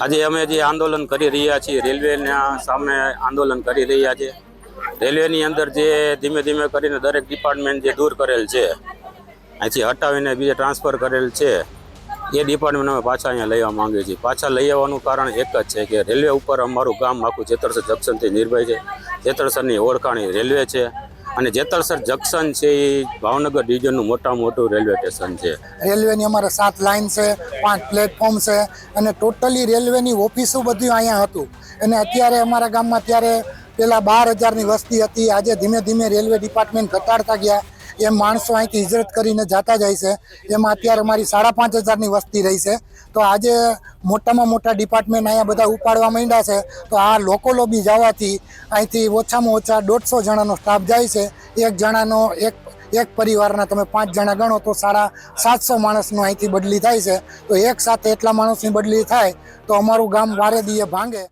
આજે અમે જે આંદોલન કરી રહ્યા છીએ, રેલવેના સામે આંદોલન કરી રહ્યા છીએ. રેલવેની અંદર જે ધીમે ધીમે કરીને દરેક ડિપાર્ટમેન્ટ જે દૂર કરેલ છે, અહીંથી હટાવીને બીજે ટ્રાન્સફર કરેલ છે, એ ડિપાર્ટમેન્ટ અમે પાછા અહીંયા લેવા માંગીએ છીએ. પાછા લઈ આવવાનું કારણ એક જ છે કે રેલવે ઉપર અમારું ગામ આખું જેતળસર જંકશનથી નિર્ભય છે. જેતળસરની ઓળખાણી રેલવે છે અને જેતળસર જંકશન છે એ ભાવનગર ડિવિઝનનું મોટું રેલવે સ્ટેશન છે. રેલવેની અમારે 7 લાઇન છે, 5 પ્લેટફોર્મ છે અને ટોટલી રેલવેની ઓફિસો બધું અહીંયા હતું. અને અત્યારે અમારા ગામમાં ત્યારે પેલા 12,000ની વસ્તી હતી. આજે ધીમે ધીમે રેલવે ડિપાર્ટમેન્ટ ઘટાડતા ગયા એમ માણસો અહીંથી હિજરત કરીને જતા જાય છે. એમાં અત્યારે અમારી 5,500ની વસ્તી રહી છે. તો આજે મોટામાં મોટા ડિપાર્ટમેન્ટ અહીંયા બધા ઉપાડવા માંડ્યા છે. તો આ લોકો લોબી જવાથી અહીંથી ઓછામાં ઓછા 150 જણાનો સ્ટાફ જાય છે. એક જણાનો એક પરિવારના તમે 5 જણા ગણો તો 750 માણસનો અહીંથી બદલી થાય છે. તો એક સાથે એટલા માણસની બદલી થાય તો અમારું ગામ વારે દીએ ભાંગે.